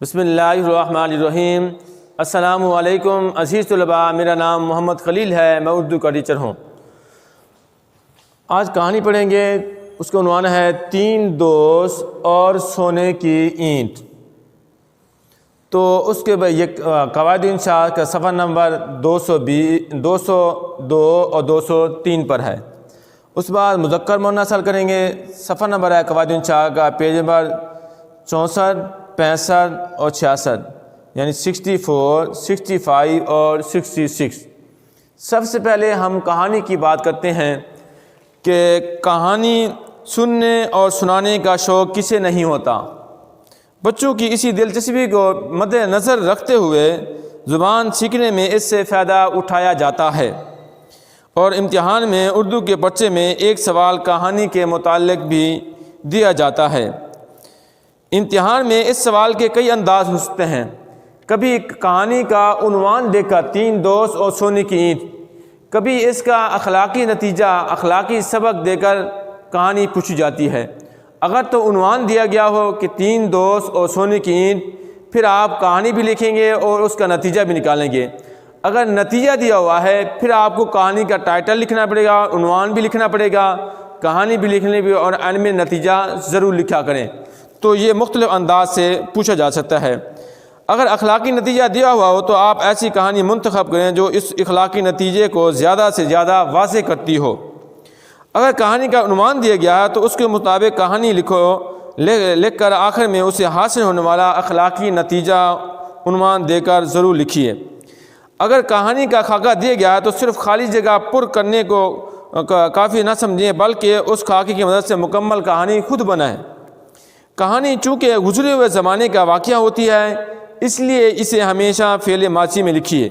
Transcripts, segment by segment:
بسم اللہ الرحمن الرحیم۔ السلام علیکم عزیز طلباء، میرا نام محمد خلیل ہے، میں اردو کا ٹیچر ہوں۔ آج کہانی پڑھیں گے، اس کا عنوان ہے 3 دوست اور سونے کی اینٹ۔ تو اس کے بعد یہ قواعد انشاء کا صفحہ نمبر 202 اور 203 پر ہے۔ اس بعد مذکر مؤنث حل کریں گے، صفحہ نمبر ہے قواعد انشاء کا پیج نمبر 64، 65 اور 66، یعنی 64، 65 اور 66۔ سب سے پہلے ہم کہانی کی بات کرتے ہیں کہ کہانی سننے اور سنانے کا شوق کسے نہیں ہوتا۔ بچوں کی اسی دلچسپی کو مد نظر رکھتے ہوئے زبان سیکھنے میں اس سے فائدہ اٹھایا جاتا ہے، اور امتحان میں اردو کے پرچے میں ایک سوال کہانی کے متعلق بھی دیا جاتا ہے۔ امتحان میں اس سوال کے کئی انداز ہو سکتے ہیں۔ کبھی کہانی کا عنوان دے کر 3 دوست اور سونے کی اینٹ، کبھی اس کا اخلاقی نتیجہ، اخلاقی سبق دے کر کہانی پوچھی جاتی ہے۔ اگر تو عنوان دیا گیا ہو کہ 3 دوست اور سونے کی اینٹ، پھر آپ کہانی بھی لکھیں گے اور اس کا نتیجہ بھی نکالیں گے۔ اگر نتیجہ دیا ہوا ہے، پھر آپ کو کہانی کا ٹائٹل لکھنا پڑے گا، عنوان بھی لکھنا پڑے گا، کہانی بھی لکھنے بھی، اور اینڈ میں نتیجہ ضرور لکھا کریں۔ تو یہ مختلف انداز سے پوچھا جا سکتا ہے۔ اگر اخلاقی نتیجہ دیا ہوا ہو تو آپ ایسی کہانی منتخب کریں جو اس اخلاقی نتیجے کو زیادہ سے زیادہ واضح کرتی ہو۔ اگر کہانی کا عنوان دیا گیا ہے تو اس کے مطابق کہانی لکھ کر آخر میں اسے حاصل ہونے والا اخلاقی نتیجہ عنوان دے کر ضرور لکھیے۔ اگر کہانی کا خاکہ دیا گیا ہے تو صرف خالی جگہ پر کرنے کو کافی نہ سمجھیں، بلکہ اس خاکے کی مدد سے مکمل کہانی خود بنائیں۔ کہانی چونکہ گزرے ہوئے زمانے کا واقعہ ہوتی ہے، اس لیے اسے ہمیشہ فعل ماضی میں لکھیے۔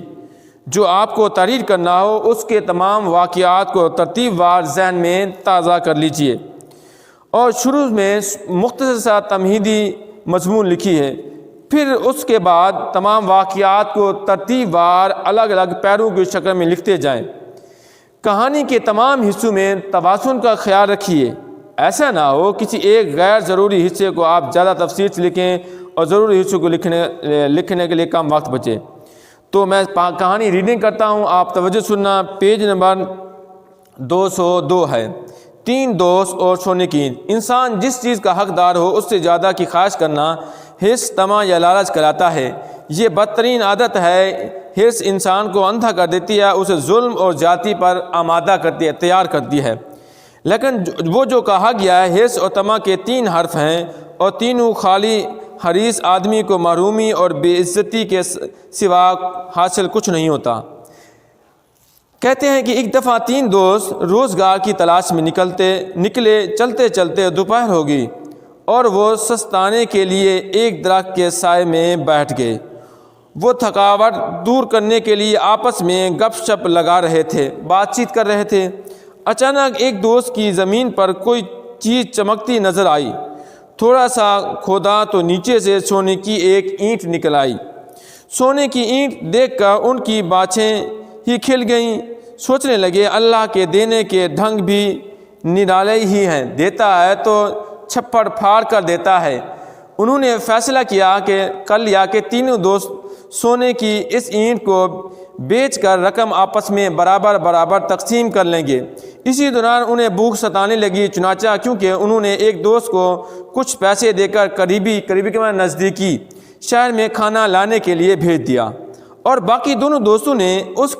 جو آپ کو تحریر کرنا ہو اس کے تمام واقعات کو ترتیب وار ذہن میں تازہ کر لیجیے، اور شروع میں مختصر سا تمہیدی مضمون لکھیے۔ پھر اس کے بعد تمام واقعات کو ترتیب وار الگ الگ پیروں کی شکل میں لکھتے جائیں۔ کہانی کے تمام حصوں میں توازن کا خیال رکھیے۔ ایسا نہ ہو کسی ایک غیر ضروری حصے کو آپ زیادہ تفصیل سے لکھیں اور ضروری حصوں کو لکھنے کے لیے کم وقت بچے۔ تو میں کہانی ریڈنگ کرتا ہوں، آپ توجہ سننا۔ پیج نمبر 202 ہے، 3 دوست اور سونے کی اینٹ۔ انسان جس چیز کا حقدار ہو اس سے زیادہ کی خواہش کرنا حرص، طمع یا لالچ کراتا ہے۔ یہ بدترین عادت ہے۔ حرص انسان کو اندھا کر دیتی ہے، اسے ظلم اور زیادتی پر آمادہ کرتی ہے، تیار کرتی ہے۔ لیکن وہ جو کہا گیا ہے، حرص اور طمع کے 3 حرف ہیں، اور تینوں خالی حریص آدمی کو محرومی اور بے عزتی کے سوا حاصل کچھ نہیں ہوتا۔ کہتے ہیں کہ ایک دفعہ 3 دوست روزگار کی تلاش میں نکلے، چلتے چلتے دوپہر ہو گئی اور وہ سستانے کے لیے ایک درخت کے سائے میں بیٹھ گئے۔ وہ تھکاوٹ دور کرنے کے لیے آپس میں گپ شپ لگا رہے تھے، بات چیت کر رہے تھے۔ اچانک ایک دوست کی زمین پر کوئی چیز چمکتی نظر آئی۔ تھوڑا سا کھودا تو نیچے سے سونے کی ایک اینٹ نکل آئی۔ سونے کی اینٹ دیکھ کر ان کی باچھیں ہی کھل گئیں۔ سوچنے لگے، اللہ کے دینے کے ڈھنگ بھی نرالے ہی ہیں، دیتا ہے تو چھپڑ پھاڑ کر دیتا ہے۔ انہوں نے فیصلہ کر لیا کہ تینوں دوست سونے کی اس اینٹ کو بیچ کر رقم آپس میں برابر برابر تقسیم کر لیں گے۔ اسی دوران انہیں بھوک ستانے لگی، چنانچہ کیونکہ انہوں نے ایک دوست کو کچھ پیسے دے کر قریبی کے معنی نزدیکی شہر میں کھانا لانے کے لیے بھیج دیا، اور باقی دونوں دوستوں نے اس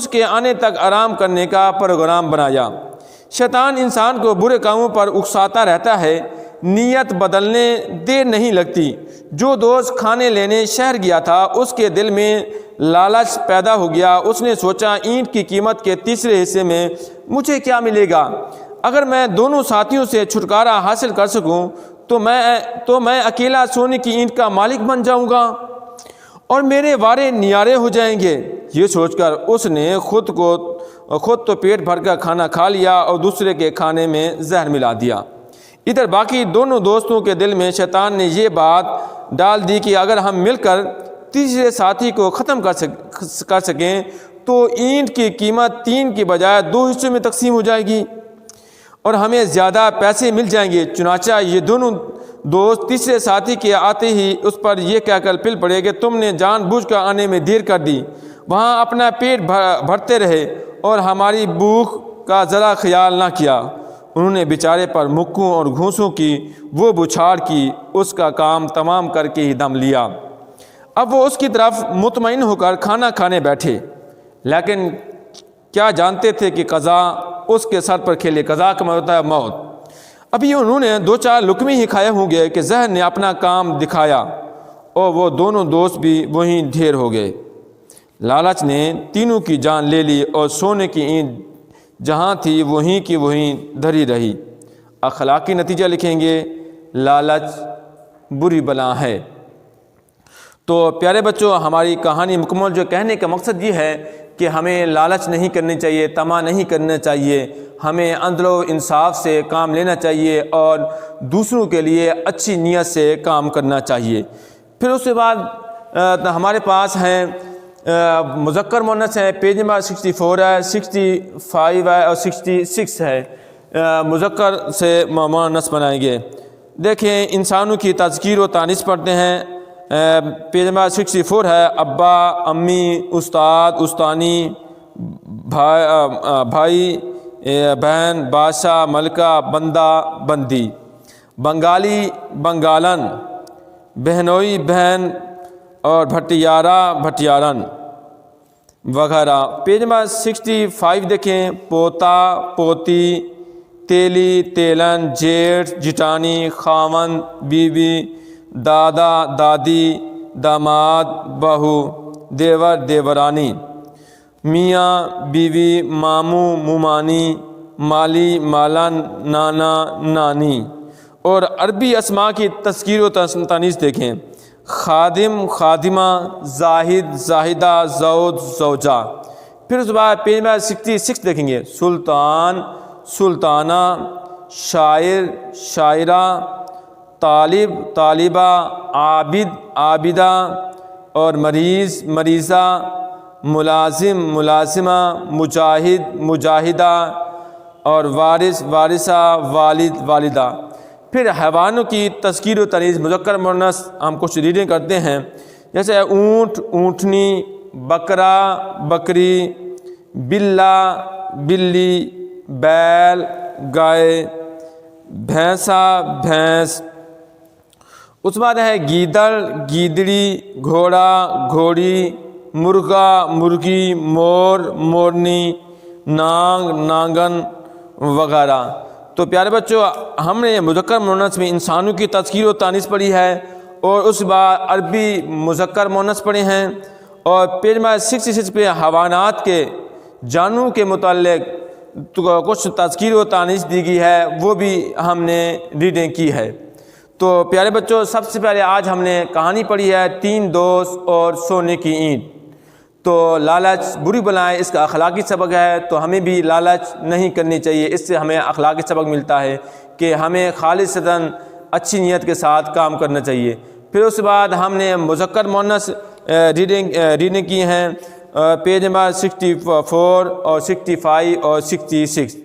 کے آنے تک آرام کرنے کا پروگرام بنایا۔ شیطان انسان کو برے کاموں پر اکساتا رہتا ہے، نیت بدلنے دیر نہیں لگتی۔ جو دوست کھانے لینے شہر گیا تھا اس کے دل میں لالچ پیدا ہو گیا۔ اس نے سوچا، اینٹ کی قیمت کے تیسرے حصے میں مجھے کیا ملے گا؟ اگر میں دونوں ساتھیوں سے چھٹکارا حاصل کر سکوں تو میں اکیلا سونے کی اینٹ کا مالک بن جاؤں گا اور میرے وارے نیارے ہو جائیں گے۔ یہ سوچ کر اس نے خود تو پیٹ بھر کر کھانا کھا لیا اور دوسرے کے کھانے میں زہر ملا دیا۔ ادھر باقی دونوں دوستوں کے دل میں شیطان نے یہ بات ڈال دی کہ اگر ہم مل کر تیسرے ساتھی کو ختم کر سکیں تو اینٹ کی قیمت 3 کی بجائے 2 حصوں میں تقسیم ہو جائے گی اور ہمیں زیادہ پیسے مل جائیں گے۔ چنانچہ یہ دوست تیسرے ساتھی کے آتے ہی اس پر یہ کہہ کر پل پڑے کہ تم نے جان بوجھ کر آنے میں دیر کر دی، وہاں اپنا پیٹ بھرتے رہے اور ہماری بھوک کا ذرا خیال نہ کیا۔ انہوں نے بیچارے پر مکوں اور گھونسوں کی وہ بچھاڑ کی، اس کا کام تمام کر کے ہی دم لیا۔ اب وہ اس کی طرف مطمئن ہو کر کھانا کھانے بیٹھے، لیکن کیا جانتے تھے کہ قضا اس کے سر پر کھیلے۔ قضا کا مطلب ہوتا ہے موت۔ ابھی انہوں نے 2-4 لقمے ہی کھائے ہوں گے کہ زہر نے اپنا کام دکھایا اور وہ دونوں دوست بھی وہیں ڈھیر ہو گئے۔ لالچ نے تینوں کی جان لے لی اور سونے کی اینٹ جہاں تھی وہیں کی وہیں دھری رہی۔ اخلاقی نتیجہ لکھیں گے، لالچ بری بلا ہے۔ تو پیارے بچوں، ہماری کہانی مکمل جو کہنے کا مقصد یہ ہے کہ ہمیں لالچ نہیں کرنی چاہیے، طمع نہیں کرنا چاہیے، ہمیں عدل و انصاف سے کام لینا چاہیے اور دوسروں کے لیے اچھی نیت سے کام کرنا چاہیے۔ پھر اس کے بعد ہمارے پاس ہیں مذکر مؤنث ہے، پیج نمبر 64 ہے، 65 ہے اور 66 ہے۔ مذکر سے مؤنث بنائیں گے۔ دیکھیں، انسانوں کی تذکیر و تانیث پڑھتے ہیں۔ پیج نمبر 64 ہے، ابا، امی، استاد، استانی، بھائی، بہن، بادشاہ، ملکہ، بندہ، بندی، بنگالی، بنگالن، بہنوئی، بہن اور بھٹیارا، بھٹیارن وغیرہ۔ پیج نمبر 65 دیکھیں، پوتا، پوتی، تیلی، تیلن، جیٹھ، جٹانی، خاون، بیوی، دادا، دادی، داماد، بہو، دیور، دیورانی، میاں، بیوی، ماموں، ممانی، مالی، مالن، نانا، نانی۔ اور عربی اسماء کی تذکیر و تانیث دیکھیں، خادم، خادمہ، زاہد، زاہدہ، زوج، زوجہ۔ پھر اس کے بعد پیج نمبر 66 دیکھیں گے، سلطان، سلطانہ، شاعر، شاعرہ، طالب، طالبہ، عابد، عابدہ اور مریض، مریضہ، ملازم، ملازمہ، مجاہد، مجاہدہ اور وارث، وارثہ، والد، والدہ۔ پھر حیوانوں کی تذکیر و تانیث مذکر مؤنث ہم کچھ ریڈنگ کرتے ہیں، جیسے اونٹ، اونٹنی، بکرا، بکری، بلا، بلی، بیل، گائے، بھینسا، بھینس۔ اس کے بعد ہے گیدڑ، گیدڑی، گھوڑا، گھوڑی، مرغا، مرغی، مور، مورنی، نانگ، نانگن وغیرہ۔ تو پیارے بچوں، ہم نے مذکر مؤنث میں انسانوں کی تذکیر و تانیث پڑھی ہے اور اس بعد عربی مذکر مؤنث پڑھے ہیں، اور پیج نمبر 66 پہ حیوانات کے، جانوروں کے متعلق کچھ تذکیر و تانیث دی گئی ہے، وہ بھی ہم نے ریڈنگ کی ہے۔ تو پیارے بچوں، سب سے پہلے آج ہم نے کہانی پڑھی ہے 3 دوست اور سونے کی اینٹ۔ تو لالچ بری بلائیں، اس کا اخلاقی سبق ہے، تو ہمیں بھی لالچ نہیں کرنی چاہیے۔ اس سے ہمیں اخلاقی سبق ملتا ہے کہ ہمیں خالصتاً اچھی نیت کے ساتھ کام کرنا چاہیے۔ پھر اس کے بعد ہم نے مذکر مؤنث ریڈنگ کی ہیں، پیج نمبر 64 اور 65 اور 66۔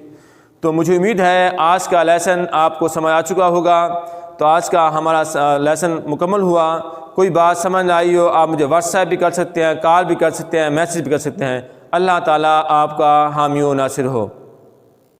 تو مجھے امید ہے آج کا لیسن آپ کو سمجھ آ چکا ہوگا۔ تو آج کا ہمارا لیسن مکمل ہوا۔ کوئی بات سمجھ آئی ہو، آپ مجھے واٹس ایپ بھی کر سکتے ہیں، کال بھی کر سکتے ہیں، میسیج بھی کر سکتے ہیں۔ اللہ تعالیٰ آپ کا حامی و ناصر ہو۔